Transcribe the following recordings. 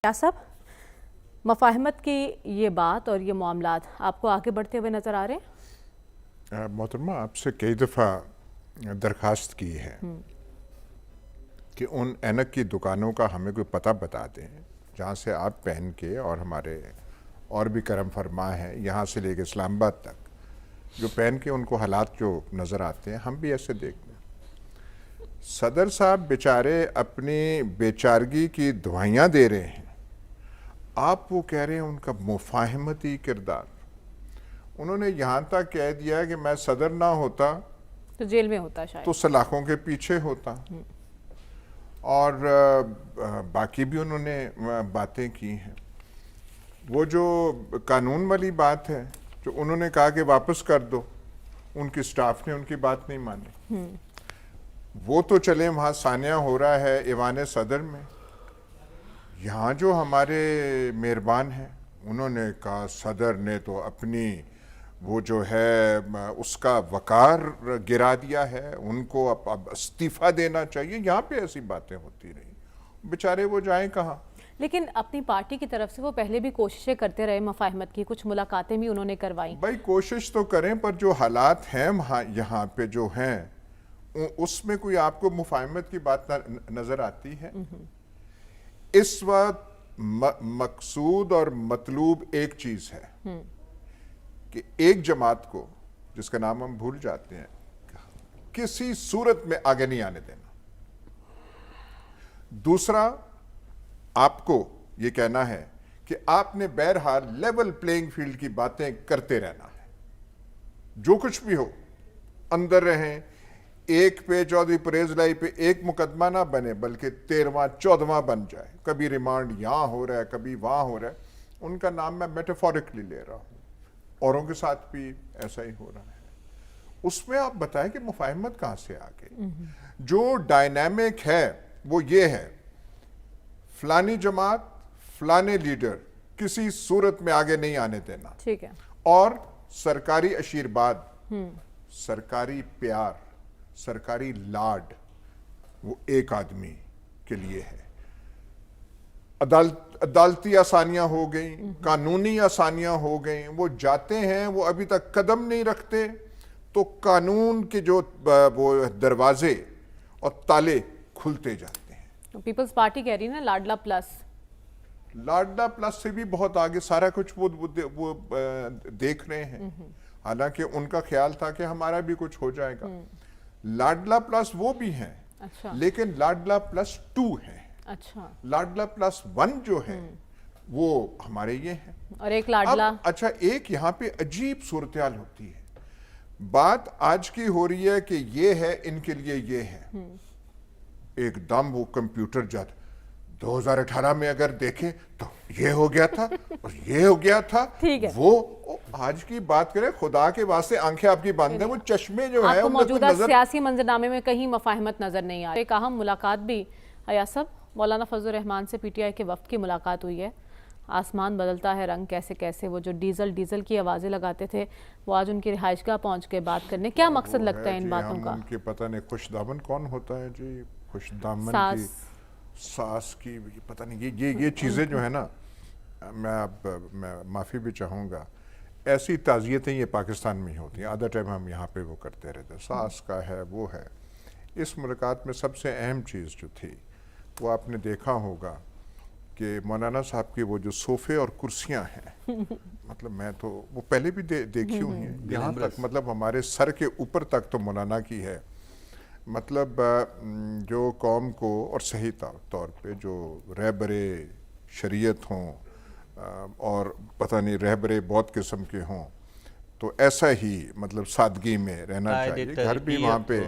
کیا صاحب مفاہمت کی یہ بات اور یہ معاملات آپ کو آگے بڑھتے ہوئے نظر آ رہے ہیں؟ محترمہ آپ سے کئی دفعہ درخواست کی ہے کہ ان اینک کی دکانوں کا ہمیں کوئی پتہ بتا دیں جہاں سے آپ پہن کے اور ہمارے اور بھی کرم فرما ہیں یہاں سے لے کے اسلام آباد تک جو پہن کے ان کو حالات جو نظر آتے ہیں ہم بھی ایسے دیکھتے ہیں۔ صدر صاحب بیچارے اپنی بیچارگی کی دعائیاں دے رہے ہیں، آپ وہ کہہ رہے ہیں ان کا مفاہمتی کردار۔ انہوں نے یہاں تک کہہ دیا کہ میں صدر نہ ہوتا تو جیل میں ہوتا شاید، تو سلاخوں کے پیچھے ہوتا، اور باقی بھی انہوں نے باتیں کی ہیں۔ وہ جو قانون والی بات ہے جو انہوں نے کہا کہ واپس کر دو، ان کی سٹاف نے ان کی بات نہیں مانی، وہ تو چلے وہاں ثانیہ ہو رہا ہے ایوان صدر میں۔ یہاں جو ہمارے مہربان ہیں انہوں نے کہا صدر نے تو اپنی وہ جو ہے اس کا وقار گرا دیا ہے، ان کو اب استعفیٰ دینا چاہیے۔ یہاں پہ ایسی باتیں ہوتی رہی، بیچارے وہ جائیں کہاں۔ لیکن اپنی پارٹی کی طرف سے وہ پہلے بھی کوششیں کرتے رہے مفاہمت کی، کچھ ملاقاتیں بھی انہوں نے کروائیں۔ بھائی کوشش تو کریں، پر جو حالات ہیں یہاں پہ جو ہیں اس میں کوئی آپ کو مفاہمت کی بات نظر آتی ہے؟ اس وقت مقصود اور مطلوب ایک چیز ہے کہ ایک جماعت کو جس کا نام ہم بھول جاتے ہیں کسی صورت میں آگے نہیں آنے دینا۔ دوسرا، آپ کو یہ کہنا ہے کہ آپ نے بہرحال لیول پلینگ فیلڈ کی باتیں کرتے رہنا ہے، جو کچھ بھی ہو اندر رہیں۔ ایک پہ چودھری پرویز الہی پہ ایک مقدمہ نہ بنے بلکہ 13واں 14واں بن جائے، کبھی ریمانڈ یہاں ہو رہا ہے کبھی وہاں ہو رہا ہے۔ ان کا نام میں میٹافورکلی لے رہا ہوں، اوروں کے ساتھ بھی ایسا ہی ہو رہا ہے۔ اس میں آپ بتائیں کہ مفاہمت کہاں سے آ گئی؟ جو ڈائنامک ہے وہ یہ ہے، فلانی جماعت فلانے لیڈر کسی صورت میں آگے نہیں آنے دینا، ٹھیک ہے، اور سرکاری اشیرباد، سرکاری پیار، سرکاری لاڈ وہ ایک آدمی کے لیے ہے۔ عدالتی آسانیاں ہو گئیں، قانونی آسانیاں ہو گئیں، وہ جاتے ہیں، وہ ابھی تک قدم نہیں رکھتے تو قانون کے جو وہ دروازے اور تالے کھلتے جاتے ہیں۔ پیپلز پارٹی کہہ رہی نا لاڈلا پلس، لاڈلا پلس سے بھی بہت آگے سارا کچھ وہ دیکھ رہے ہیں، حالانکہ ان کا خیال تھا کہ ہمارا بھی کچھ ہو جائے گا۔ لاڈلا پلس وہ بھی ہیں، لیکن لاڈلا پلس 2 ہے، لاڈلا پلس 1 جو ہے وہ ہمارے یہ ہیں، اور ایک لاڈلا۔ اچھا، ایک یہاں پہ عجیب صورتحال ہوتی ہے، بات آج کی ہو رہی ہے کہ یہ ہے ان کے لیے یہ ہے، ایک دم وہ کمپیوٹر جاتا 2018 میں اگر دیکھیں تو یہ ہو گیا تھا اور یہ ہو گیا تھا، وہ آج کی بات کریں خدا کے واسطے آنکھیں آپ کی بند ہیں، وہ چشمے جو ہیں آپ کو موجودہ سیاسی منظرنامے میں کہیں مفاہمت نظر نہیں آ رہی۔ ایک اہم ملاقات بھی ایاز صاحب، مولانا فضل الرحمان سے پی ٹی آئی کے وفد کی ملاقات ہوئی ہے۔ آسمان بدلتا ہے رنگ کیسے کیسے، وہ جو ڈیزل کی آوازیں لگاتے تھے وہ آج ان کی رہائش گاہ پہنچ کے بات کرنے، کیا مقصد لگتا ہے ان باتوں کا؟ ان کے پتہ نہیں خوش دامن کون ہوتا ہے جی، خوش دامن کی ساس کی پتہ نہیں، یہ چیزیں جو ہے نا، میں معافی بھی چاہوں گا، ایسی تعزیتیں یہ پاکستان میں ہی ہوتی ہیں، آدھا ٹائم ہم یہاں پہ وہ کرتے رہتے ہیں، ساس کا ہے وہ ہے۔ اس ملاقات میں سب سے اہم چیز جو تھی وہ آپ نے دیکھا ہوگا کہ مولانا صاحب کی وہ جو صوفے اور کرسیاں ہیں، مطلب میں تو وہ پہلے بھی دیکھی ہوئی ہیں، یہاں تک مطلب ہمارے سر کے اوپر تک تو مولانا کی ہے۔ مطلب جو قوم کو، اور صحیح طور پہ جو رہبرے شریعت ہوں اور پتہ نہیں رہبرے بہت قسم کے ہوں، تو ایسا ہی مطلب سادگی میں رہنا چاہیے۔ گھر بھی وہاں پہ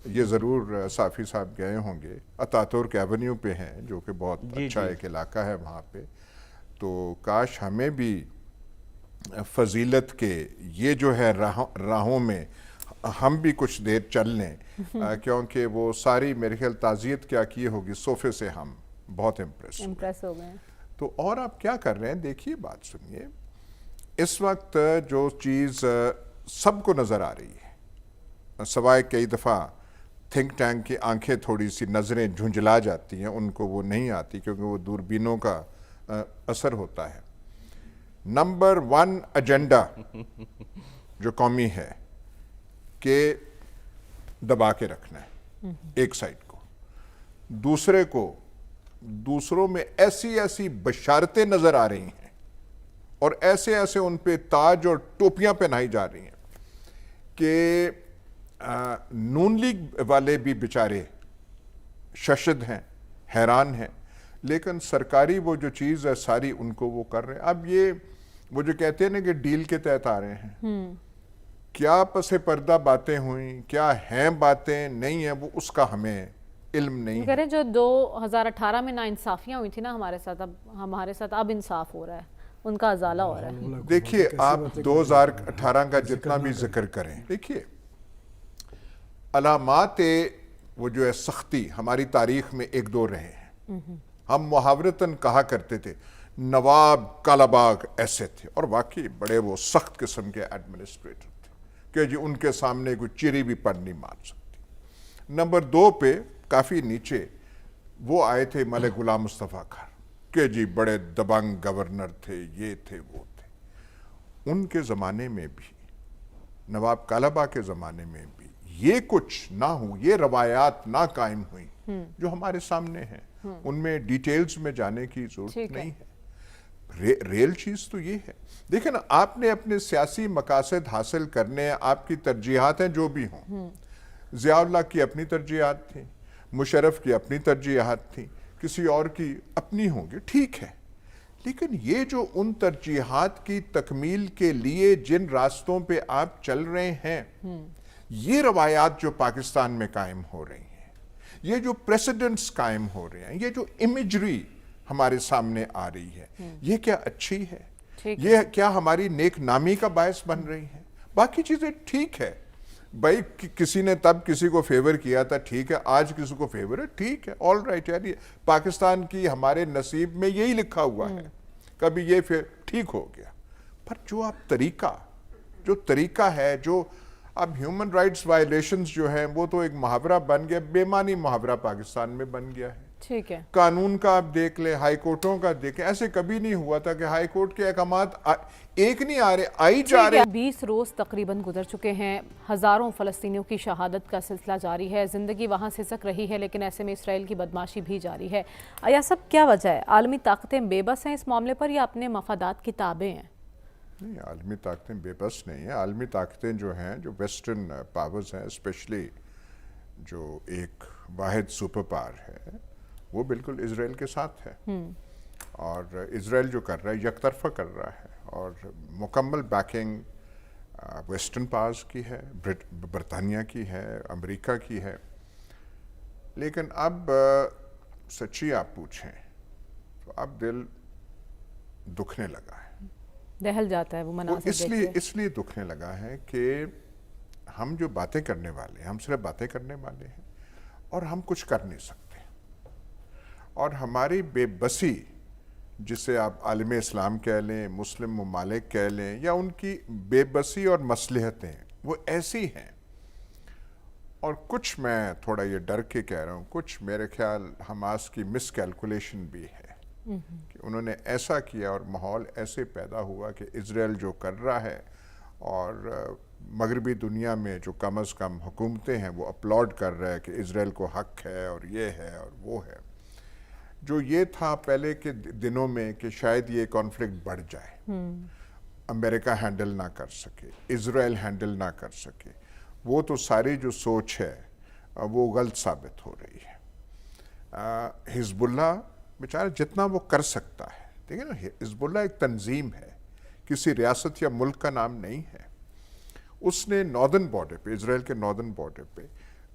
یہ ضرور صافی صاحب گئے ہوں گے، اتاتورک ایونیو پہ ہیں جو کہ بہت اچھا ایک علاقہ ہے وہاں پہ، تو کاش ہمیں بھی فضیلت کے یہ جو ہے راہوں میں ہم بھی کچھ دیر چل لیں، کیونکہ وہ ساری میرے خیال تعزیت کیا کی ہوگی، صوفے سے ہم بہت امپریس ہو گئے۔ تو اور آپ کیا کر رہے ہیں، دیکھیے بات سنیے، اس وقت جو چیز سب کو نظر آ رہی ہے، سوائے کئی دفعہ تھنک ٹینک کی آنکھیں تھوڑی سی نظریں جھنجھلا جاتی ہیں، ان کو وہ نہیں آتی کیونکہ وہ دوربینوں کا असर होता है। नंबर 1 एजेंडा जो कौमी है कि दबा के रखना है एक साइड को, दूसरे को दूसरों में ऐसी ऐसी बशारतें नजर आ रही हैं और ऐसे ऐसे उन पे ताज और टोपियां पहनाई जा रही हैं कि नून लीग वाले भी बेचारे शशद हैं, हैरान हैं, लेकिन सरकारी वो जो चीज़ है सारी उनको वो कर रहे हैं। अब ये वो जो कहते हैं ना कि डील के तहत आ रहे हैं, क्या पसे पर्दा बातें हुई, क्या हैं बातें, नहीं है, वो उसका हमें इल्म नहीं है। कह रहे जो 2018 में नाइंसाफियां हुई थी ना हमारे साथ, अब हमारे साथ अब इंसाफ हो रहा है, उनका अजाला हो रहा है। देखिए आप 2018 का जितना भी जिक्र करें, देखिए अलामात वो जो है सख्ती हमारी तारीख में एक दो रहे हैं। हम मुहावरतन कहा करते थे नवाब कालाबाग ऐसे थे, और वाकई बड़े वो सख्त किस्म के एडमिनिस्ट्रेटर थे कि जी उनके सामने कोई चिरी भी पड़ नहीं मार सकती। नंबर 2 पे काफ़ी नीचे वो आए थे मलिक गुलाम मुस्तफ़ा खान के जी बड़े दबंग गवर्नर थे, ये थे वो थे। उनके ज़माने में भी, नवाब कालाबाग के ज़माने में भी ये कुछ ना हो, ये रवायात ना कायम हुई जो हमारे सामने हैं। उनमें डिटेल्स में जाने की जरूरत नहीं है। रेल चीज तो ये है, देखिए ना, आपने अपने सियासी मकासद हासिल करने, आपकी तरजीहात हैं जो भी हों, ज़ियाउल्लाह की अपनी तरजीहात थी, मुशर्रफ की अपनी तरजीहात थी, किसी और की अपनी होंगी, ठीक है, लेकिन ये जो उन तरजीहात की तकमील के लिए जिन रास्तों पे आप चल रहे हैं, ये रवायात जो पाकिस्तान में कायम हो रही हैं, ये जो प्रेसिडेंट्स कायम हो रहे हैं, ये जो इमेजरी हमारे सामने आ रही है, ये क्या अच्छी है? ये क्या हमारी नेक नामी का बायस बन रही है? बाकी चीजें ठीक है भाई, किसी ने तब किसी को फेवर किया था, ठीक है, आज किसी को फेवर है, ठीक है, ऑल राइट यार, ये पाकिस्तान की हमारे नसीब में यही लिखा हुआ है, कभी ये फिर ठीक हो गया। पर जो आप तरीका है, जो अब ह्यूमन राइट्स वायलेशंस जो हैं, वो तो एक मुहावरा बन गया, बेमानी मुहावरा पाकिस्तान में बन गया है। ठीक है, कानून का आप देख ले, हाई कोर्टों का देखें, ऐसे कभी नहीं हुआ था कि हाई कोर्ट के अहकामात एक नहीं आ रहे, आई जा रहे। 20 रोज तकरीबन गुजर चुके हैं, हजारों फलस्तीनियों की शहादत का सिलसिला जारी है, जिंदगी वहां सिसक रही है, लेकिन ऐसे में इसराइल की बदमाशी भी जारी है। या सब क्या वजह है? आलमी ताकतें बेबस हैं इस मामले पर या अपने मफादात की ताबे हैं? नहीं, आलमी ताकतें बेबस नहीं है। आलमी ताकतें जो हैं, जो वेस्टर्न पावर्स हैं, स्पेशली जो एक वाहिद सुपर पावर है, वो बिल्कुल इजराइल के साथ है, और इजराइल जो कर रहा है यकतरफा कर रहा है, और मुकम्मल बैकिंग वेस्टर्न पावर्स की है, बरतानिया की है, अमेरिका की है। लेकिन अब सच्ची आप पूछें तो अब दिल दुखने लगा है, दहल जाता है वो मनाज़िर देख के। इसलिए दुखने लगा है कि हम जो बातें करने वाले हैं, हम सिर्फ बातें करने वाले हैं और हम कुछ कर नहीं सकते, और हमारी बेबसी, जिसे आप आलिम इस्लाम कह लें, मुस्लिम ममालिक कह लें, या उनकी बेबसी और मसलहतें वो ऐसी हैं, और कुछ मैं थोड़ा ये डर के कह रहा हूँ, कुछ मेरे ख्याल हमास की मिस कैलकुलेशन भी है कि उन्होंने ऐसा किया और माहौल ऐसे पैदा हुआ कि इजराइल जो कर रहा है, और मगरबी दुनिया में जो कम अज़ कम हुकूमतें हैं वो अपलॉड कर रहा है कि इजराइल को हक है और ये है और वो है। जो ये था पहले के दिनों में कि शायद ये कॉन्फ्लिक्ट बढ़ जाए, अमेरिका हैंडल ना कर सके, इजराइल हैंडल ना कर सके, वो तो सारी जो सोच है वो गलत साबित हो रही है। हिजबुल्लाह बेचारा जितना वो कर सकता है, देखिए ना, हिजबुल्लाह एक तंजीम है, किसी रियासत या मुल्क का नाम नहीं है। उसने नॉर्दर्न बॉर्डर पे, इजराइल के नॉर्दर्न बॉर्डर पे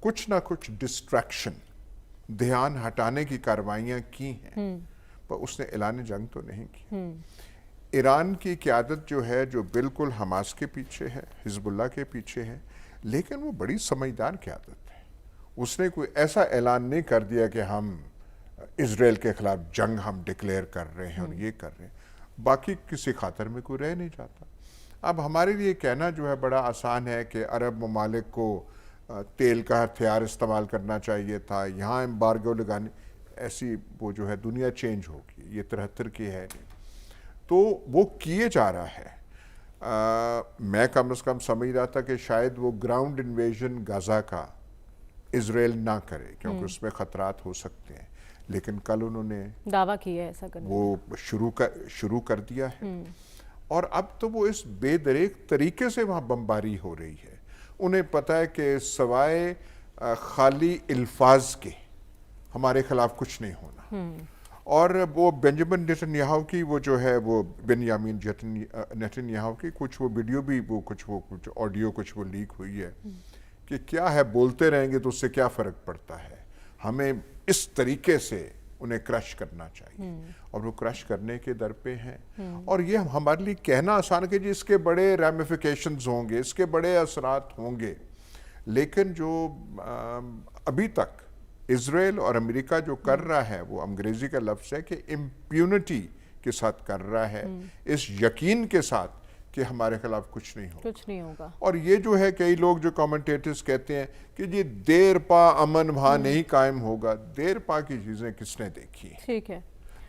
कुछ ना कुछ डिस्ट्रैक्शन, ध्यान हटाने की कार्रवाइयाँ की हैं, पर उसने ऐलान जंग तो नहीं की। ईरान की क़यादत जो है, जो बिल्कुल हमास के पीछे है, हिजबुल्लाह के पीछे है, लेकिन वो बड़ी समझदार क़यादत है। उसने कोई ऐसा ऐलान नहीं कर दिया कि हम इजराइल के खिलाफ जंग हम डिक्लेयर कर रहे हैं और ये कर रहे हैं, बाकी किसी खातर में कोई रह नहीं जाता। अब हमारे लिए कहना जो है बड़ा आसान है कि अरब ममालिक को तेल का हथियार इस्तेमाल करना चाहिए था, यहाँ एम्बार्गो लगाने, ऐसी वो जो है दुनिया चेंज होगी, ये 73 की है नहीं, तो वो किए जा रहा है। मैं कम से कम समझ रहा था कि शायद वो ग्राउंड इन्वेजन गाजा का इजराइल ना करे क्योंकि उसमें खतरात हो सकते हैं, लेकिन कल उन्होंने दावा किया है ऐसा करने वो शुरू कर दिया है। और अब तो वो इस बेदरेक तरीके से वहाँ बमबारी हो रही है। उन्हें पता है कि सवाए खाली अल्फाज के हमारे खिलाफ कुछ नहीं होना। और वो बेंजामिन नेतन्याहू की वो जो है वो बेंयामीन नेतन्याहू की कुछ वो वीडियो भी वो कुछ ऑडियो कुछ वो लीक हुई है कि क्या है, बोलते रहेंगे तो उससे क्या फ़र्क पड़ता है, हमें इस तरीके से उन्हें क्रश करना चाहिए। और वो क्रश करने के दर पे हैं। और ये हमारे लिए कहना आसान है कि जी इसके बड़े रैमिफिकेशंस होंगे, इसके बड़े असरात होंगे, लेकिन जो अभी तक इजराइल और अमेरिका जो कर रहा है वो अंग्रेजी का लफ्ज़ है कि इम्प्यूनिटी के साथ कर रहा है, इस यकीन के साथ कि हमारे खिलाफ कुछ नहीं होगा। और ये जो है कई लोग जो कमेंटेटर्स कहते हैं कि जी देर पा अमन वहाँ नहीं कायम होगा, देर पा की चीज़ें किसने देखी? ठीक है।